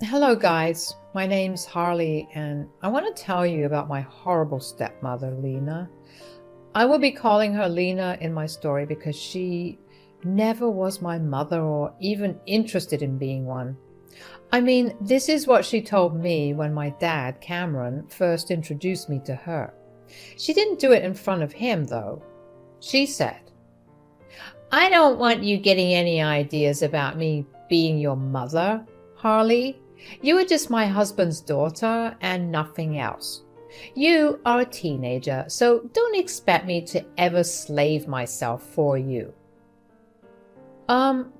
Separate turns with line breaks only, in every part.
Hello, guys. My name's Harley, and I want to tell you about my horrible stepmother, Lena. I will be calling her Lena in my story because she never was my mother or even interested in being one. I mean, this is what she told me when my dad, Cameron, first introduced me to her. She didn't do it in front of him, though. She said, "I don't want you getting any ideas about me being your mother, Harley. You are just my husband's daughter and nothing else. You are a teenager, so don't expect me to ever slave myself for you."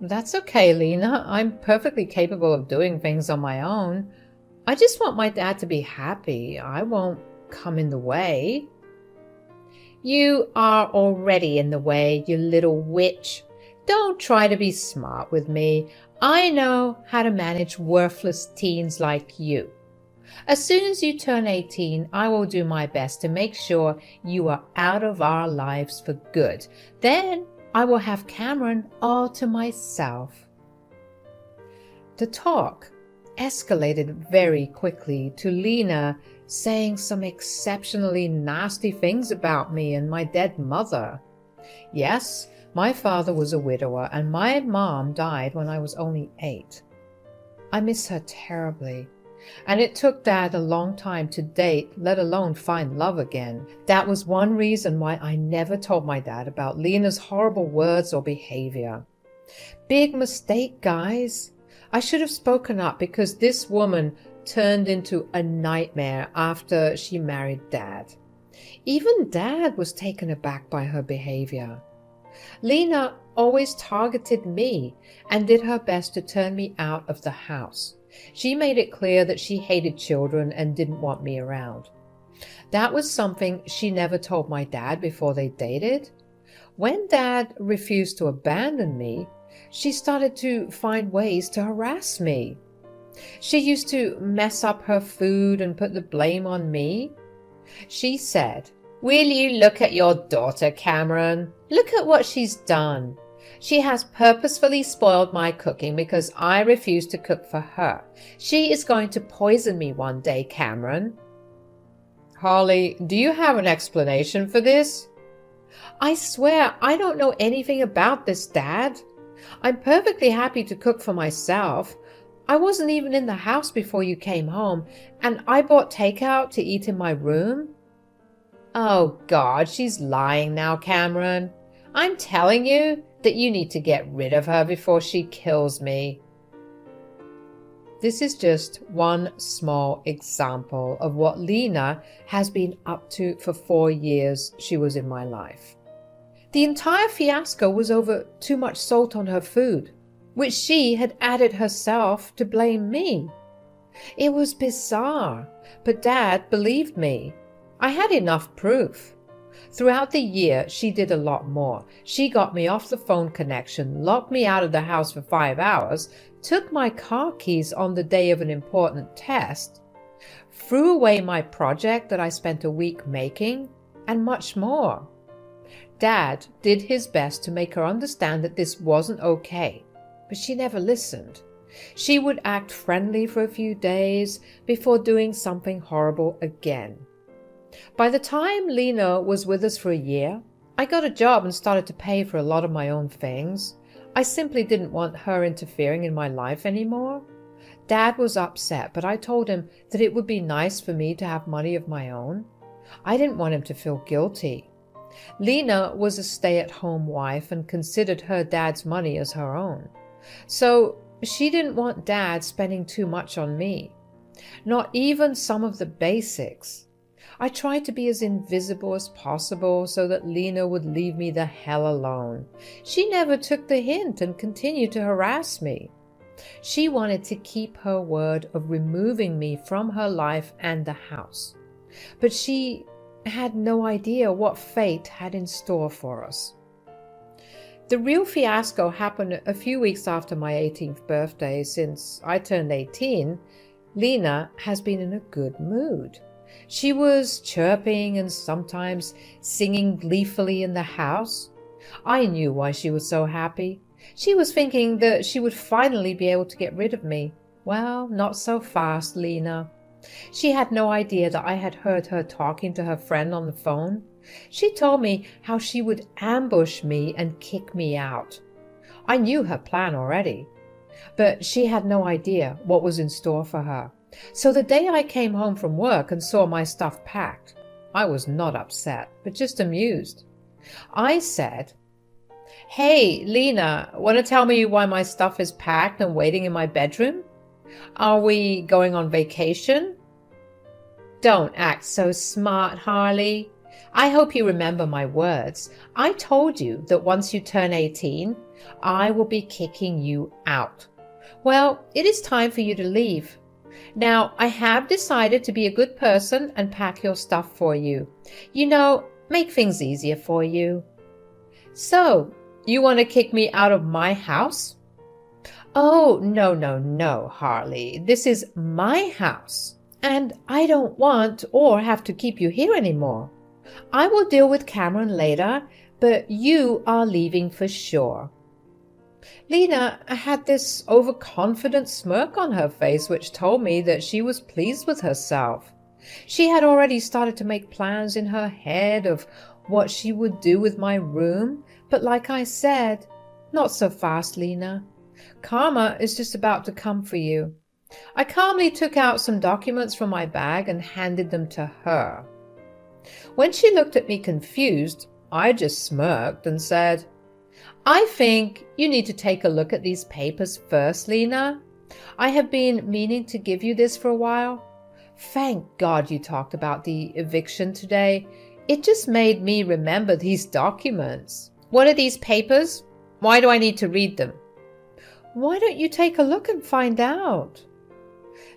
That's okay, Lena. I'm perfectly capable of doing things on my own. I just want my dad to be happy. I won't come in the way. You are already in the way, you little witch. Don't try to be smart with me. I know how to manage worthless teens like you. As soon as you turn 18, I will do my best to make sure you are out of our lives for good. Then I will have Cameron all to myself. The talk escalated very quickly to Lena saying some exceptionally nasty things about me and my dead mother. Yes, my father was a widower and my mom died when I was only 8. I miss her terribly, and it took Dad a long time to date, let alone find love again. That was one reason why I never told my dad about Lena's horrible words or behavior. Big mistake, guys. I should have spoken up because this woman turned into a nightmare after she married Dad. Even Dad was taken aback by her behavior. Lena always targeted me and did her best to turn me out of the house. She made it clear that she hated children and didn't want me around. That was something she never told my dad before they dated. When Dad refused to abandon me, she started to find ways to harass me. She used to mess up her food and put the blame on me. She said, "Will you look at your daughter, Cameron? Look at what she's done. She has purposefully spoiled my cooking because I refuse to cook for her. She is going to poison me one day, Cameron." Harley, do you have an explanation for this? I swear I don't know anything about this, Dad. I'm perfectly happy to cook for myself. I wasn't even in the house before you came home, and I bought takeout to eat in my room. Oh God, she's lying now, Cameron. I'm telling you that you need to get rid of her before she kills me. This is just one small example of what Lena has been up to for 4 years she was in my life. The entire fiasco was over too much salt on her food, which she had added herself to blame me. It was bizarre, but Dad believed me. I had enough proof. Throughout the year, she did a lot more. She got me off the phone connection, locked me out of the house for 5 hours, took my car keys on the day of an important test, threw away my project that I spent a week making, and much more. Dad did his best to make her understand that this wasn't okay, but she never listened. She would act friendly for a few days before doing something horrible again. By the time Lena was with us for a year, I got a job and started to pay for a lot of my own things. I simply didn't want her interfering in my life anymore. Dad was upset, but I told him that it would be nice for me to have money of my own. I didn't want him to feel guilty. Lena was a stay-at-home wife and considered her dad's money as her own. So she didn't want Dad spending too much on me. Not even some of the basics. I tried to be as invisible as possible so that Lena would leave me the hell alone. She never took the hint and continued to harass me. She wanted to keep her word of removing me from her life and the house. But she had no idea what fate had in store for us. The real fiasco happened a few weeks after my 18th birthday. Since I turned 18, Lena has been in a good mood. She was chirping and sometimes singing gleefully in the house. I knew why she was so happy. She was thinking that she would finally be able to get rid of me. Well, not so fast, Lena. She had no idea that I had heard her talking to her friend on the phone. She told me how she would ambush me and kick me out. I knew her plan already, but she had no idea what was in store for her. So the day I came home from work and saw my stuff packed, I was not upset, but just amused. I said, "Hey, Lena, want to tell me why my stuff is packed and waiting in my bedroom? Are we going on vacation?" Don't act so smart, Harley. I hope you remember my words. I told you that once you turn 18, I will be kicking you out. Well, it is time for you to leave. Now, I have decided to be a good person and pack your stuff for you. You know, make things easier for you. So, you want to kick me out of my house? Oh, no, no, no, Harley. This is my house, and I don't want or have to keep you here anymore. I will deal with Cameron later, but you are leaving for sure. Lena had this overconfident smirk on her face, which told me that she was pleased with herself. She had already started to make plans in her head of what she would do with my room, but like I said, not so fast, Lena. Karma is just about to come for you. I calmly took out some documents from my bag and handed them to her. When she looked at me confused, I just smirked and said, "I think you need to take a look at these papers first, Lena. I have been meaning to give you this for a while. Thank God you talked about the eviction today. It just made me remember these documents." "What are these papers? Why do I need to read them?" "Why don't you take a look and find out?"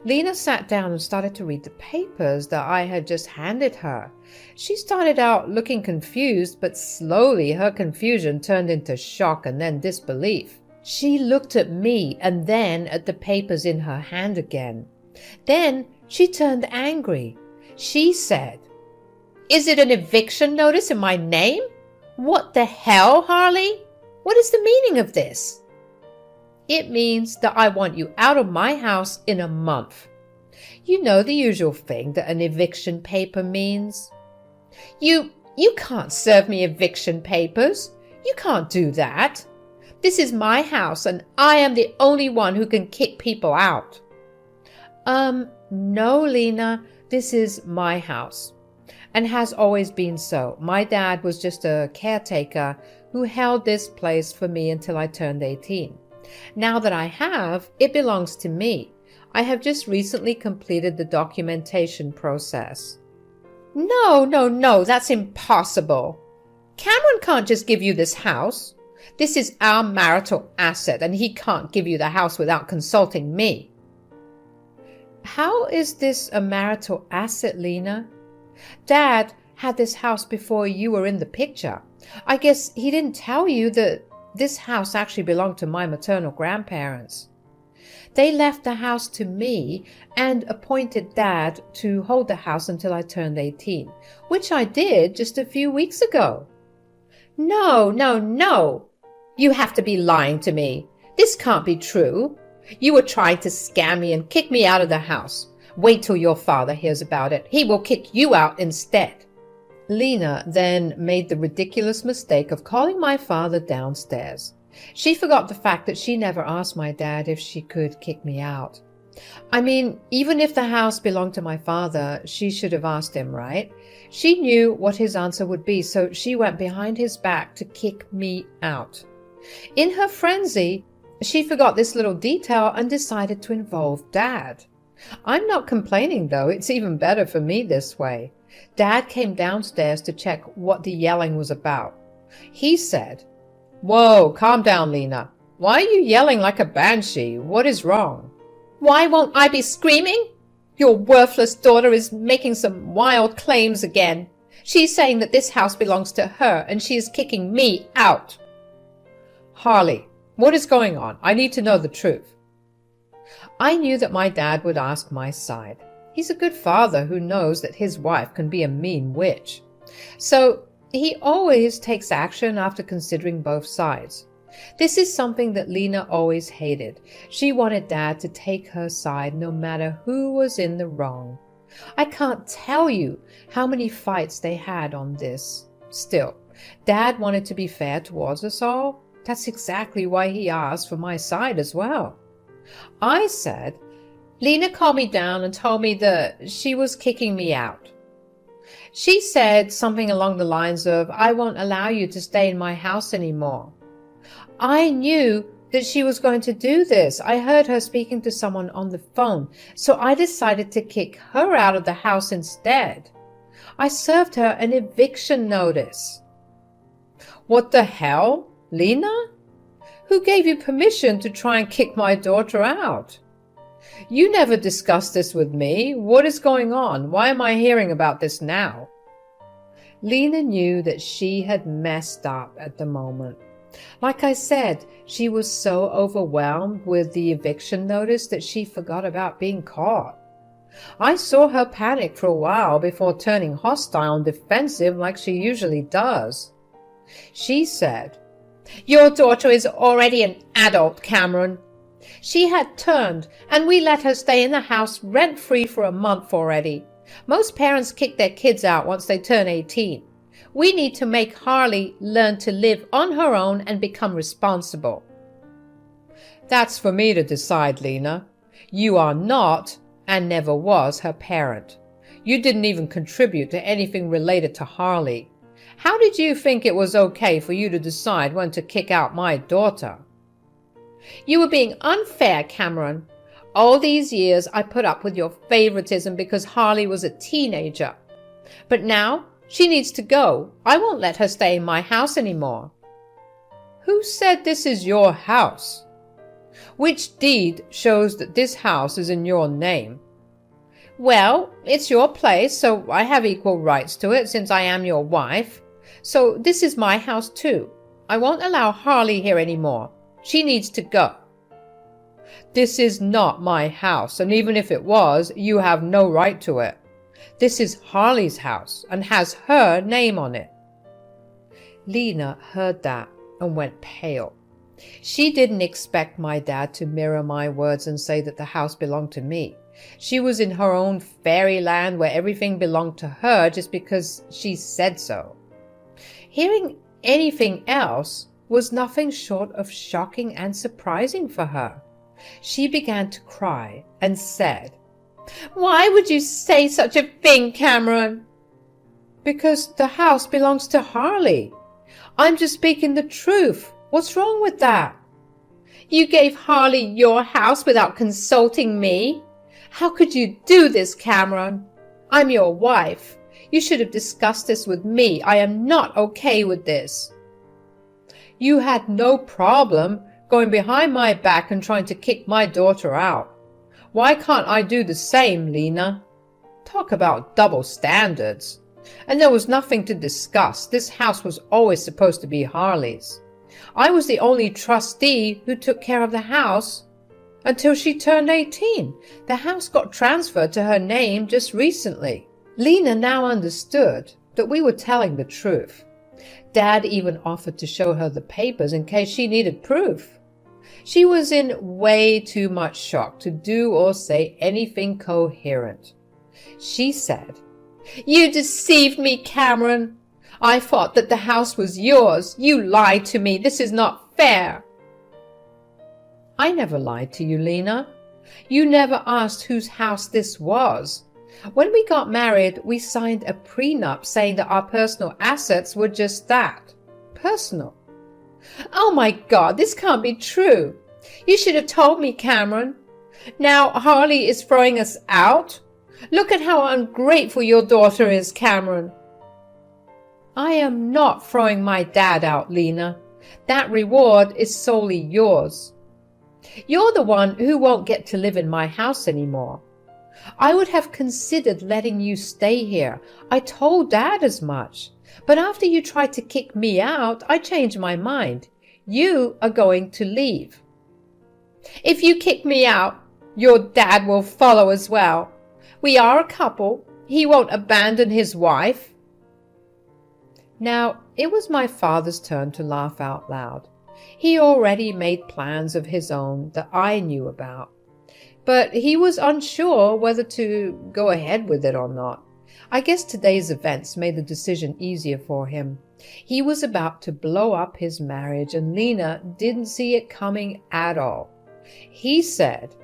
Lena sat down and started to read the papers that I had just handed her. She started out looking confused, but slowly her confusion turned into shock and then disbelief. She looked at me and then at the papers in her hand again. Then she turned angry. She said, "Is it an eviction notice in my name? What the hell, Harley? What is the meaning of this?" "It means that I want you out of my house in a month. You know the usual thing that an eviction paper means." You can't serve me eviction papers. You can't do that. This is my house and I am the only one who can kick people out." No, Lena, this is my house and has always been so. My dad was just a caretaker who held this place for me until I turned 18. Now that I have, it belongs to me. I have just recently completed the documentation process. No, that's impossible. Cameron can't just give you this house. This is our marital asset, and he can't give you the house without consulting me. How is this a marital asset, Lena? Dad had this house before you were in the picture. I guess he didn't tell you that this house actually belonged to my maternal grandparents. They left the house to me and appointed Dad to hold the house until I turned 18, which I did just a few weeks ago. No. You have to be lying to me. This can't be true. You were trying to scam me and kick me out of the house. Wait till your father hears about it. He will kick you out instead. Lena then made the ridiculous mistake of calling my father downstairs. She forgot the fact that she never asked my dad if she could kick me out. I mean, even if the house belonged to my father, she should have asked him, right? She knew what his answer would be, so she went behind his back to kick me out. In her frenzy, she forgot this little detail and decided to involve Dad. I'm not complaining, though. It's even better for me this way. Dad came downstairs to check what the yelling was about. He said, "Whoa, calm down, Lena. Why are you yelling like a banshee? What is wrong?" "Why won't I be screaming? Your worthless daughter is making some wild claims again. She's saying that this house belongs to her and she is kicking me out." "Harley, what is going on? I need to know the truth." I knew that my dad would ask my side. He's a good father who knows that his wife can be a mean witch. So he always takes action after considering both sides. This is something that Lena always hated. She wanted Dad to take her side no matter who was in the wrong. I can't tell you how many fights they had on this. Still, Dad wanted to be fair towards us all. That's exactly why he asked for my side as well. I said, Lena calmed me down and told me that she was kicking me out. She said something along the lines of, I won't allow you to stay in my house anymore. I knew that she was going to do this. I heard her speaking to someone on the phone, so I decided to kick her out of the house instead. I served her an eviction notice. What the hell, Lena? Who gave you permission to try and kick my daughter out? You never discussed this with me. What is going on? Why am I hearing about this now? Lena knew that she had messed up at the moment. Like I said, she was so overwhelmed with the eviction notice that she forgot about being caught. I saw her panic for a while before turning hostile and defensive like she usually does. She said, Your daughter is already an adult, Cameron. She had turned, and we let her stay in the house rent-free for a month already. Most parents kick their kids out once they turn 18. We need to make Harley learn to live on her own and become responsible. That's for me to decide, Lena. You are not and never was her parent. You didn't even contribute to anything related to Harley. How did you think it was okay for you to decide when to kick out my daughter? You were being unfair, Cameron. All these years I put up with your favoritism because Harley was a teenager. But now she needs to go. I won't let her stay in my house anymore. Who said this is your house? Which deed shows that this house is in your name? Well, it's your place, so I have equal rights to it since I am your wife. So this is my house too. I won't allow Harley here anymore. She needs to go. This is not my house, and even if it was, you have no right to it. This is Harley's house and has her name on it. Lena heard that and went pale. She didn't expect my dad to mirror my words and say that the house belonged to me. She was in her own fairyland where everything belonged to her just because she said so. Hearing anything else was nothing short of shocking and surprising for her. She began to cry and said, Why would you say such a thing, Cameron? Because the house belongs to Harley. I'm just speaking the truth. What's wrong with that? You gave Harley your house without consulting me? How could you do this, Cameron? I'm your wife. You should have discussed this with me. I am not okay with this. You had no problem going behind my back and trying to kick my daughter out. Why can't I do the same, Lena? Talk about double standards. And there was nothing to discuss. This house was always supposed to be Harley's. I was the only trustee who took care of the house until she turned 18. The house got transferred to her name just recently. Lena now understood that we were telling the truth. Dad even offered to show her the papers in case she needed proof. She was in way too much shock to do or say anything coherent. She said, You deceived me, Cameron. I thought that the house was yours. You lied to me. This is not fair. I never lied to you, Lena. You never asked whose house this was. When we got married, we signed a prenup saying that our personal assets were just that, personal. Oh my God, this can't be true. You should have told me, Cameron. Now Harley is throwing us out. Look at how ungrateful your daughter is, Cameron. I am not throwing my dad out, Lena. That reward is solely yours. You're the one who won't get to live in my house anymore. I would have considered letting you stay here. I told Dad as much. But after you tried to kick me out, I changed my mind. You are going to leave. If you kick me out, your dad will follow as well. We are a couple. He won't abandon his wife. Now, it was my father's turn to laugh out loud. He already made plans of his own that I knew about, but he was unsure whether to go ahead with it or not. I guess today's events made the decision easier for him. He was about to blow up his marriage, and Lena didn't see it coming at all. He said,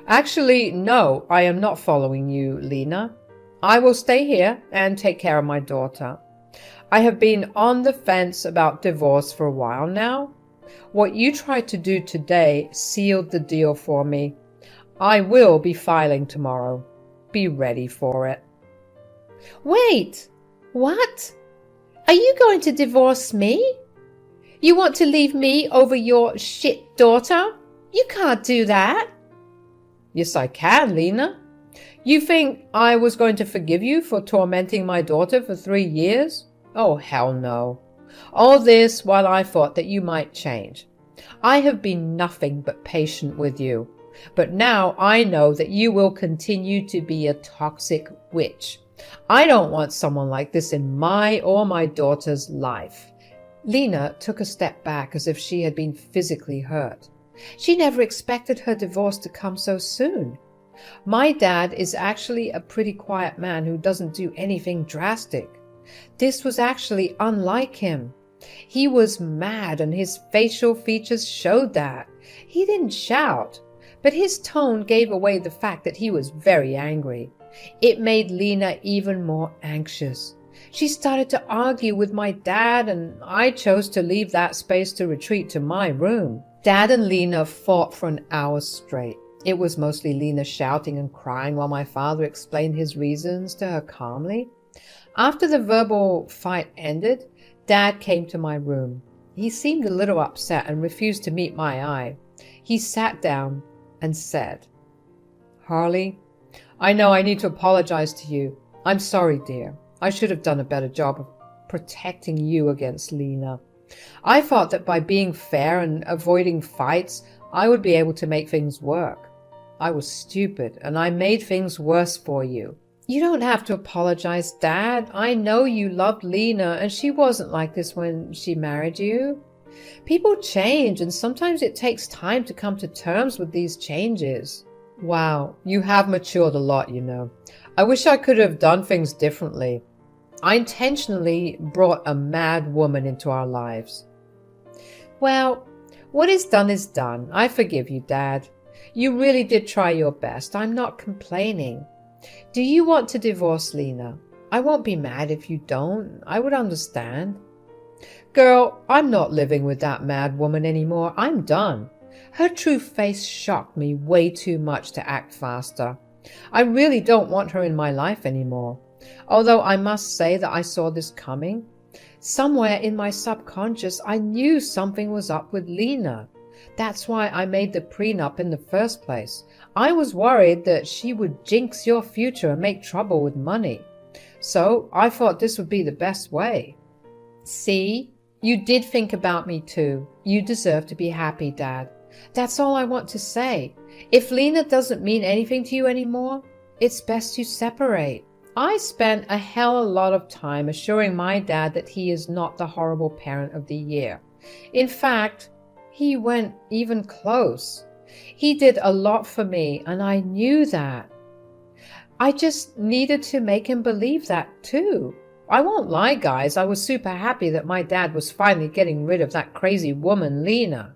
"Actually, no, I am not following you, Lena. I will stay here and take care of my daughter. I have been on the fence about divorce for a while now. What you tried to do today sealed the deal for me. I will be filing tomorrow. Be ready for it."
Wait, what? Are you going to divorce me? You want to leave me over your shit daughter? You can't do that.
"Yes, I can, Lena. You think I was going to forgive you for tormenting my daughter for 3 years? Oh, hell no. All this while I thought that you might change. I have been nothing but patient with you, but now I know that you will continue to be a toxic witch. I don't want someone like this in my or my daughter's life." Lena took a step back as if she had been physically hurt. She never expected her divorce to come so soon. My dad is actually a pretty quiet man who doesn't do anything drastic. This was actually unlike him. He was mad and his facial features showed that. He didn't shout, but his tone gave away the fact that he was very angry. It made Lena even more anxious. She started to argue with my dad, and I chose to leave that space to retreat to my room. Dad and Lena fought for an hour straight. It was mostly Lena shouting and crying while my father explained his reasons to her calmly. After the verbal fight ended, Dad came to my room. He seemed a little upset and refused to meet my eye. He sat down and said, "Harley, I know I need to apologize to you. I'm sorry, dear. I should have done a better job of protecting you against Lena. I thought that by being fair and avoiding fights, I would be able to make things work. I was stupid, and I made things worse for you." "You don't have to apologize, Dad. I know you loved Lena, and she wasn't like this when she married you. People change, and sometimes it takes time to come to terms with these changes." "Wow, you have matured a lot, you know. I wish I could have done things differently. I intentionally brought a mad woman into our lives." "Well, what is done. I forgive you, Dad. You really did try your best. I'm not complaining. Do you want to divorce Lena? I won't be mad if you don't. I would understand." "Girl, I'm not living with that mad woman anymore. I'm done. Her true face shocked me way too much to act faster. I really don't want her in my life anymore. Although I must say that I saw this coming. Somewhere in my subconscious, I knew something was up with Lena. That's why I made the prenup in the first place. I was worried that she would jinx your future and make trouble with money. So I thought this would be the best way." "See, you did think about me too. You deserve to be happy, Dad. That's all I want to say. If Lena doesn't mean anything to you anymore, it's best you separate." I spent a hell of a lot of time assuring my dad that he is not the horrible parent of the year. In fact, he went even close. He did a lot for me, and I knew that. I just needed to make him believe that too. I won't lie, guys, I was super happy that my dad was finally getting rid of that crazy woman, Lena.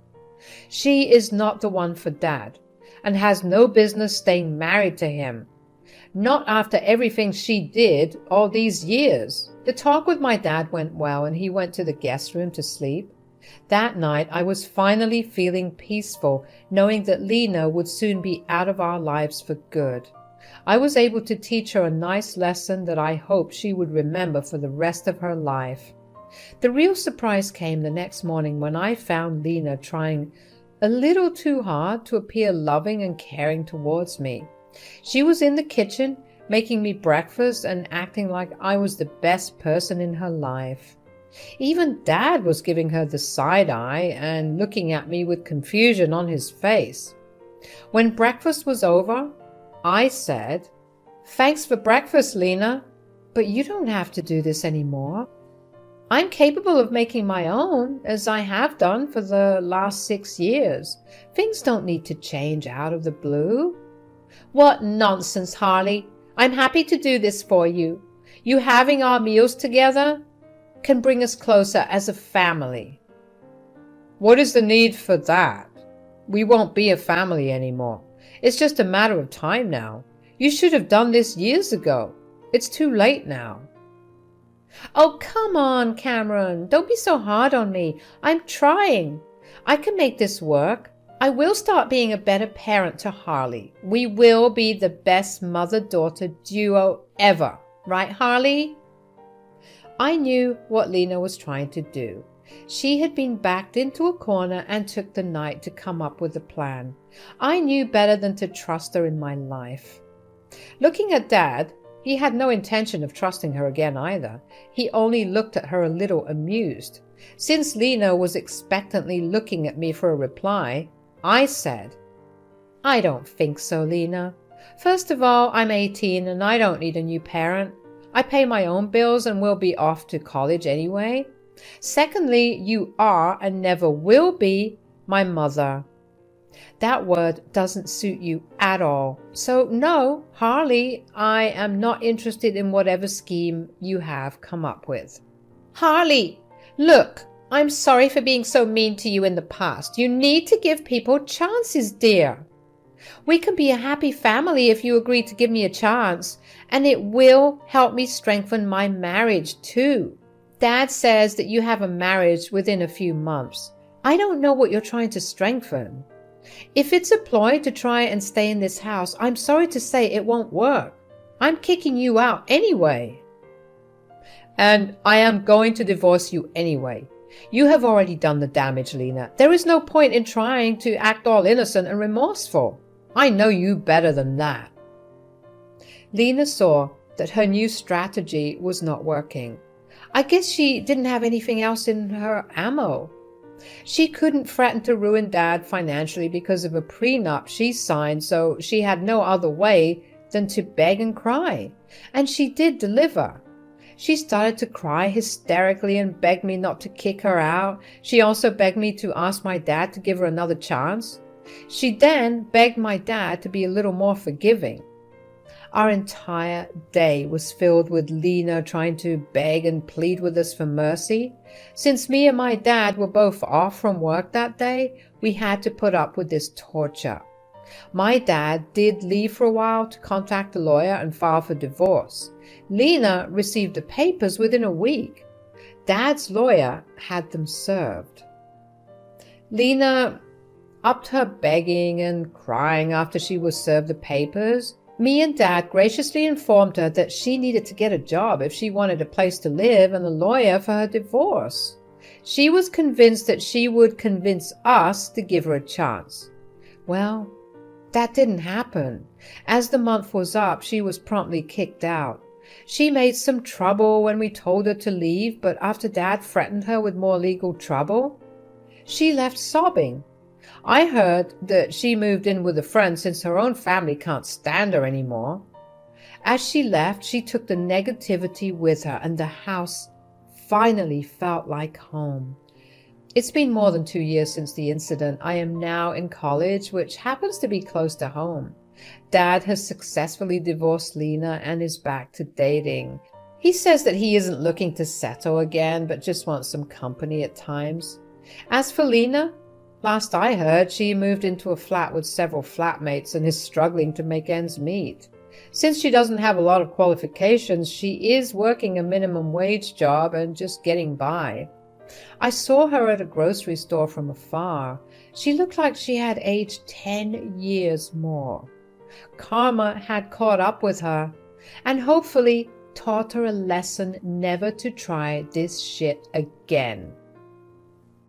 She is not the one for Dad, and has no business staying married to him. Not after everything she did all these years. The talk with my dad went well, and he went to the guest room to sleep. That night, I was finally feeling peaceful, knowing that Lena would soon be out of our lives for good. I was able to teach her a nice lesson that I hoped she would remember for the rest of her life. The real surprise came the next morning when I found Lena trying a little too hard to appear loving and caring towards me. She was in the kitchen, making me breakfast and acting like I was the best person in her life. Even Dad was giving her the side eye and looking at me with confusion on his face. When breakfast was over, I said, "Thanks for breakfast, Lena, but you don't have to do this anymore." I'm capable of making my own, as I have done for the last 6 years. Things don't need to change out of the blue.
What nonsense, Harley. I'm happy to do this for you. You having our meals together can bring us closer as a family.
What is the need for that? We won't be a family anymore. It's just a matter of time now. You should have done this years ago. It's too late now.
Oh, come on, Cameron. Don't be so hard on me. I'm trying. I can make this work. I will start being a better parent to Harley. We will be the best mother-daughter duo ever. Right, Harley?
I knew what Lena was trying to do. She had been backed into a corner and took the night to come up with a plan. I knew better than to trust her in my life. Looking at Dad, he had no intention of trusting her again either. He only looked at her a little amused. Since Lena was expectantly looking at me for a reply, I said,
I don't think so, Lena. First of all, I'm 18 and I don't need a new parent. I pay my own bills and will be off to college anyway. Secondly, you are and never will be my mother. That word doesn't suit you at all. So no, Harley, I am not interested in whatever scheme you have come up with. Harley, look, I'm sorry for being so mean to you in the past. You need to give people chances, dear. We can be a happy family if you agree to give me a chance, and it will help me strengthen my marriage too. Dad says that you have a marriage within a few months. I don't know what you're trying to strengthen. If it's a ploy to try and stay in this house, I'm sorry to say it won't work. I'm kicking you out anyway.
And I am going to divorce you anyway. You have already done the damage, Lena. There is no point in trying to act all innocent and remorseful. I know you better than that. Lena saw that her new strategy was not working. I guess she didn't have anything else in her ammo. She couldn't threaten to ruin Dad financially because of a prenup she signed, so she had no other way than to beg and cry. And she did deliver. She started to cry hysterically and begged me not to kick her out. She also begged me to ask my dad to give her another chance. She then begged my dad to be a little more forgiving. Our entire day was filled with Lena trying to beg and plead with us for mercy. Since me and my dad were both off from work that day, we had to put up with this torture. My dad did leave for a while to contact a lawyer and file for divorce. Lena received the papers within a week. Dad's lawyer had them served. Lena upped her begging and crying after she was served the papers. Me and Dad graciously informed her that she needed to get a job if she wanted a place to live and a lawyer for her divorce. She was convinced that she would convince us to give her a chance. Well, that didn't happen. As the month was up, she was promptly kicked out. She made some trouble when we told her to leave, but after Dad threatened her with more legal trouble, she left sobbing. I heard that she moved in with a friend since her own family can't stand her anymore. As she left, she took the negativity with her, and the house finally felt like home. It's been more than 2 years since the incident. I am now in college, which happens to be close to home. Dad has successfully divorced Lena and is back to dating. He says that he isn't looking to settle again, but just wants some company at times. As for Lena, last I heard, she moved into a flat with several flatmates and is struggling to make ends meet. Since she doesn't have a lot of qualifications, she is working a minimum wage job and just getting by. I saw her at a grocery store from afar. She looked like she had aged 10 years more. Karma had caught up with her and hopefully taught her a lesson never to try this shit again.